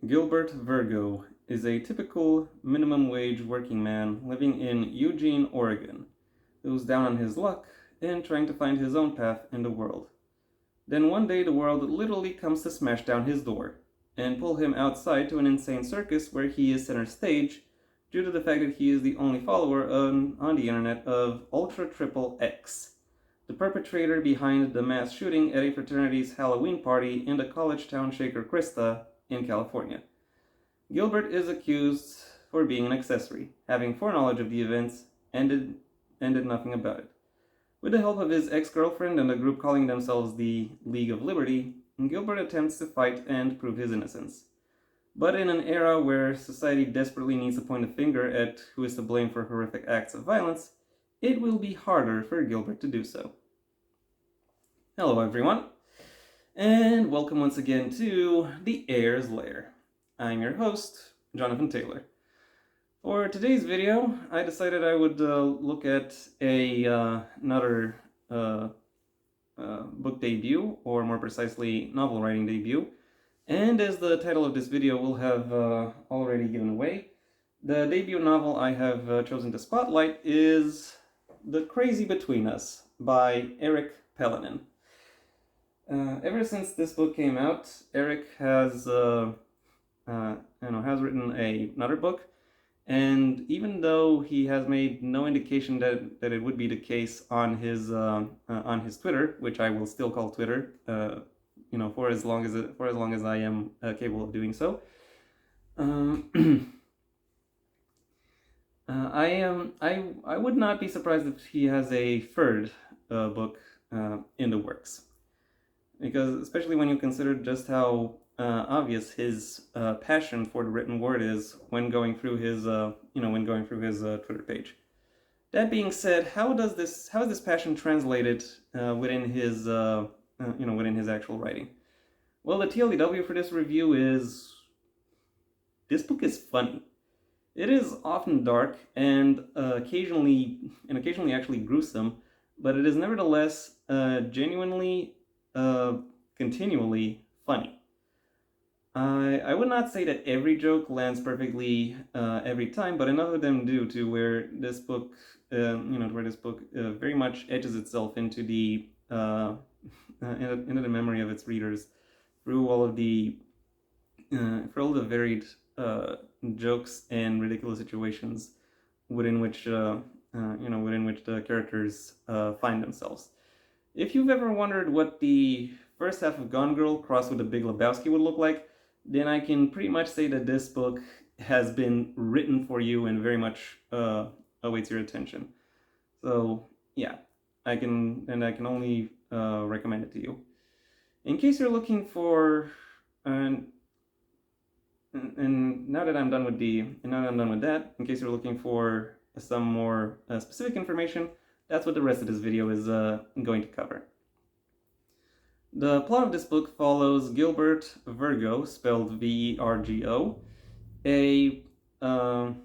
Gilbert Virgo is a typical minimum wage working man living in Eugene, Oregon, who's down on his luck and trying to find his own path in the world. Then one day the world literally comes to smash down his door and pull him outside to an insane circus where he is center stage due to the fact that he is the only follower on the internet of Ultra Triple X, the perpetrator behind the mass shooting at a fraternity's Halloween party in the college town Shaker Krista in California. Gilbert is accused for being an accessory, having foreknowledge of the events, and did nothing about it. With the help of his ex-girlfriend and a group calling themselves the League of Liberty, Gilbert attempts to fight and prove his innocence. But in an era where society desperately needs to point a finger at who is to blame for horrific acts of violence, it will be harder for Gilbert to do so. Hello everyone, and welcome once again to the Heir's Lair. I'm your host, Jonathan Taylor. For today's video, I decided I would look at another book debut, or more precisely, novel writing debut. And as the title of this video will have already given away, the debut novel I have chosen to spotlight is The Crazy Between Us by Eric Pellinen. Ever since this book came out, Eric has written another book, and even though he has made no indication that it would be the case on his Twitter, which I will still call Twitter, for as long as I am capable of doing so, I would not be surprised if he has a third book in the works, because especially when you consider just how obvious his passion for the written word is when going through his Twitter page. That being said, how is this passion translated within his actual writing? Well, the TLDW for this review is this book is funny. It is often dark and occasionally actually gruesome, but it is nevertheless genuinely continually funny. I would not say that every joke lands perfectly every time, but enough of them do to where this book, very much etches itself into the memory of its readers through all of the varied jokes and ridiculous situations within which the characters find themselves. If you've ever wondered what the first half of Gone Girl crossed with The Big Lebowski would look like, then I can pretty much say that this book has been written for you and very much awaits your attention. So yeah, I can only recommend it to you. In case you're looking for, and now that I'm done with that, in case you're looking for some more specific information, that's what the rest of this video is going to cover. The plot of this book follows Gilbert Virgo, spelled V-E-R-G-O, a down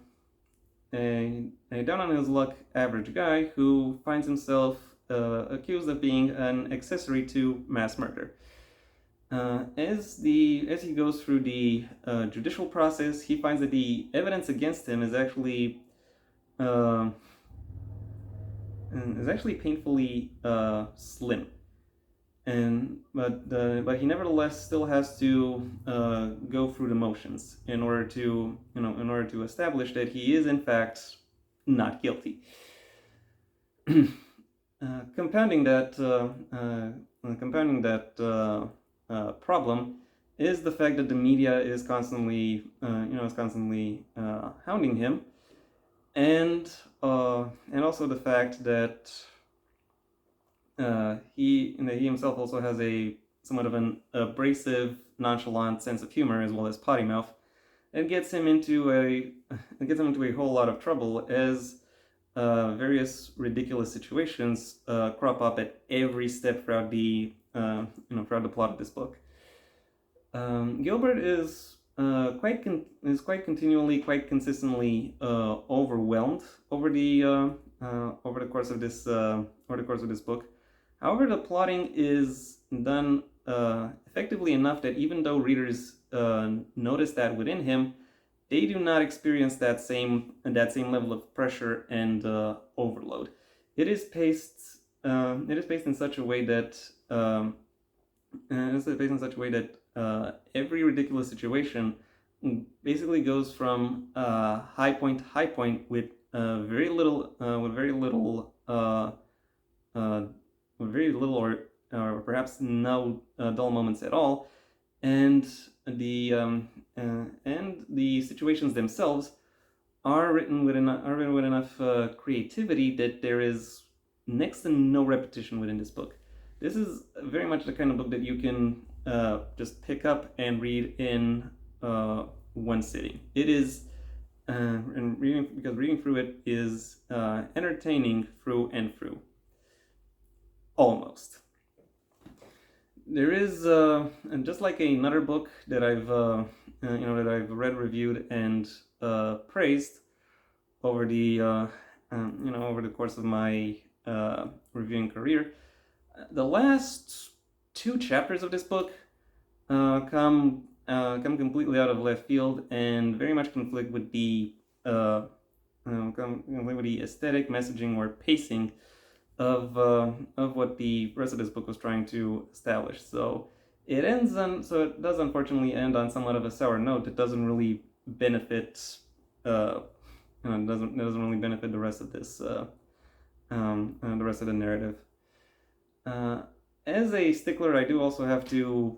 on his luck average guy who finds himself accused of being an accessory to mass murder. As he goes through the judicial process, he finds that the evidence against him is actually painfully slim. But he nevertheless still has to go through the motions in order to establish that he is in fact not guilty. Compounding that problem is the fact that the media is constantly hounding him, and also the fact that he himself also has a somewhat of an abrasive, nonchalant sense of humor as well as potty mouth, and gets him into a whole lot of trouble as various ridiculous situations crop up at every step throughout the plot of this book. Gilbert is quite consistently overwhelmed over the course of this book. However, the plotting is done effectively enough that even though readers notice that within him, they do not experience that same level of pressure and overload. It is paced. It is paced in such a way that every ridiculous situation basically goes from high point to high point with very little or perhaps no dull moments at all, and the situations themselves are written with enough creativity that there is next to no repetition within this book. This is very much the kind of book that you can just pick up and read in one sitting. It is, and reading through it is entertaining through and through. Almost. There is, and just like another book that I've read, reviewed, and praised over the over the course of my reviewing career. The last 2 chapters of this book come completely out of left field and very much conflict with the aesthetic, messaging, or pacing of what the rest of this book was trying to establish. So it does unfortunately end on somewhat of a sour note. It doesn't really benefit doesn't really benefit the rest of this the rest of the narrative. As a stickler, I do also have to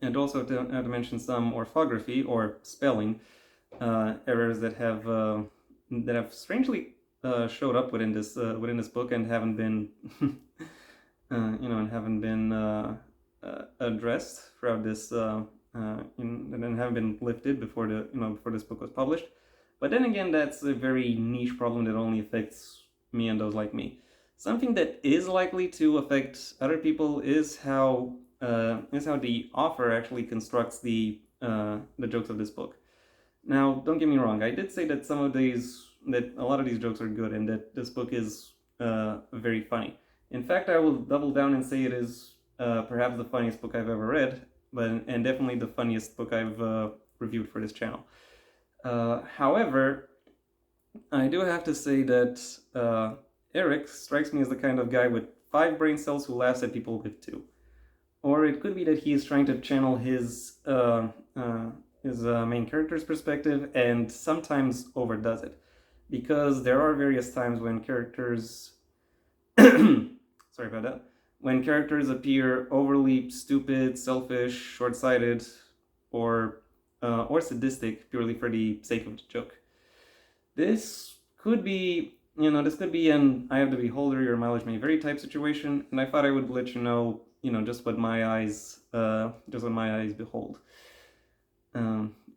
mention some orthography or spelling errors that have strangely showed up within this book and haven't been addressed throughout this and haven't been lifted before this book was published. But then again, that's a very niche problem that only affects me and those like me. Something that is likely to affect other people is how the author actually constructs the jokes of this book. Now, don't get me wrong. I did say that a lot of these jokes are good and that this book is very funny. In fact, I will double down and say it is perhaps the funniest book I've ever read, and definitely the funniest book I've reviewed for this channel. However, I do have to say that Eric strikes me as the kind of guy with 5 brain cells who laughs at people with 2. Or it could be that he is trying to channel his main character's perspective and sometimes overdoes it. Because there are various times when characters sorry about that, when characters appear overly stupid, selfish, short-sighted, or sadistic purely for the sake of the joke. This could be an eye of the beholder, your mileage may vary type situation, and I thought I would let you know, just what my eyes behold.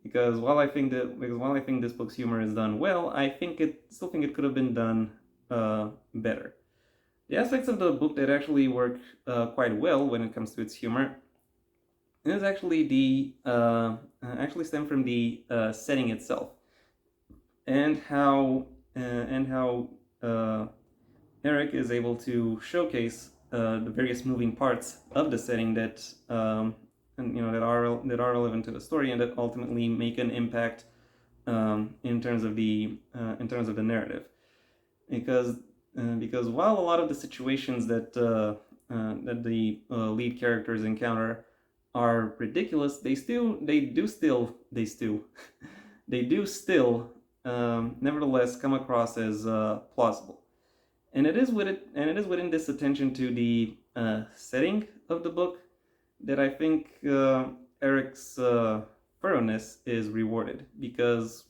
Because while I think this book's humor is done well, I still think it could have been done better. The aspects of the book that actually work quite well when it comes to its humor is actually stem from the setting itself, and how Eric is able to showcase the various moving parts of the setting that that are relevant to the story and that ultimately make an impact in terms of the narrative. Because while a lot of the situations that the lead characters encounter are ridiculous, they do still nevertheless come across as plausible. And it is within this attention to the setting of the book that I think Eric's thoroughness is rewarded, because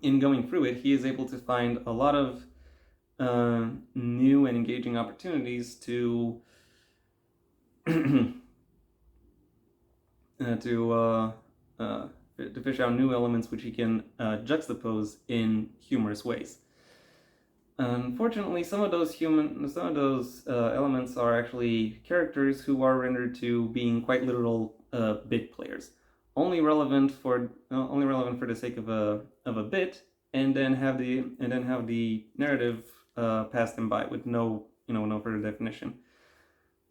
in going through it, he is able to find a lot of new and engaging opportunities to fish out new elements which he can juxtapose in humorous ways. Unfortunately, some of those elements are actually characters who are rendered to being quite literal bit players, only relevant for the sake of a bit, and then have the narrative pass them by with no further definition.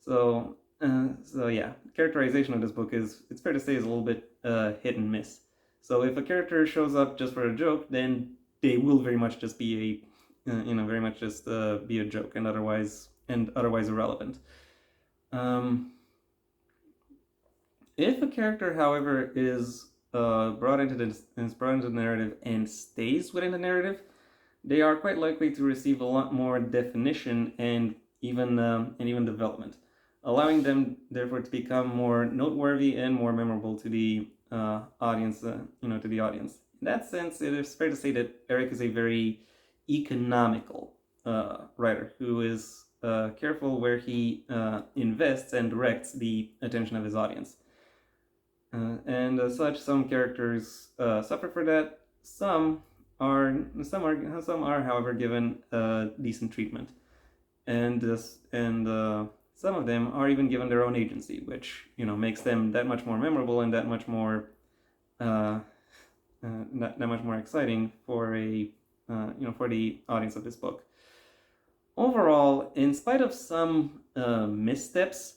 So So yeah, characterization of this book it's fair to say, is a little bit hit and miss. So if a character shows up just for a joke, then they will very much just be very much just be a joke and otherwise irrelevant. If a character, however, is brought into the narrative and stays within the narrative, they are quite likely to receive a lot more definition and even development, allowing them therefore to become more noteworthy and more memorable to the audience. To the audience. In that sense, it is fair to say that Eric is a very economical writer who is careful where he invests and directs the attention of his audience. And as such, some characters suffer for that. Some are, however, given decent treatment, and some of them are even given their own agency, which makes them that much more memorable and that much more exciting for for the audience of this book. Overall, in spite of some missteps,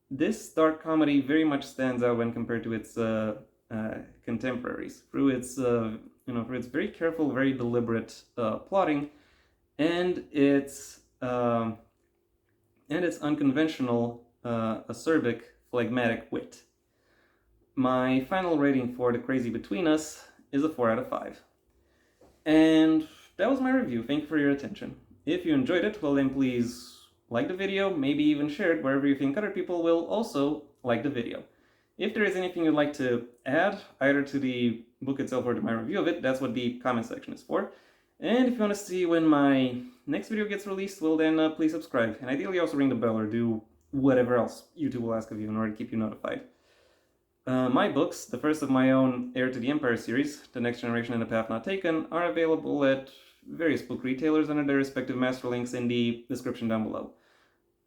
this dark comedy very much stands out when compared to its contemporaries through its for its very careful, very deliberate plotting, and its unconventional, acerbic, phlegmatic wit. My final rating for The Crazy Between Us is a 4 out of 5. And that was my review. Thank you for your attention. If you enjoyed it, well then please like the video, maybe even share it wherever you think other people will also like the video. If there is anything you'd like to add, either to the book itself or to my review of it, that's what the comment section is for. And if you want to see when my next video gets released, well then please subscribe. And ideally also ring the bell or do whatever else YouTube will ask of you in order to keep you notified. My books, the first of my own Heir to the Empire series, The Next Generation and The Path Not Taken, are available at various book retailers under their respective master links in the description down below.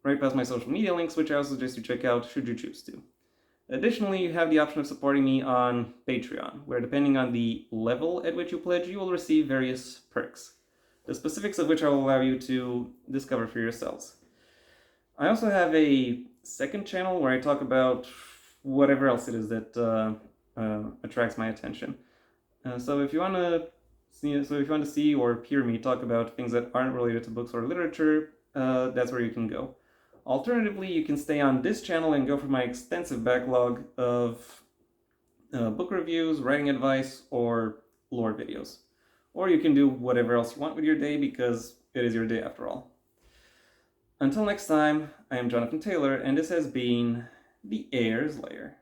Right past my social media links, which I also suggest you check out should you choose to. Additionally, you have the option of supporting me on Patreon, where depending on the level at which you pledge, you will receive various perks, the specifics of which I will allow you to discover for yourselves. I also have a second channel where I talk about whatever else it is that attracts my attention. So if you want to see or hear me talk about things that aren't related to books or literature, that's where you can go. Alternatively, you can stay on this channel and go for my extensive backlog of book reviews, writing advice, or lore videos. Or you can do whatever else you want with your day, because it is your day after all. Until next time, I am Jonathan Taylor, and this has been The Heir's Lair.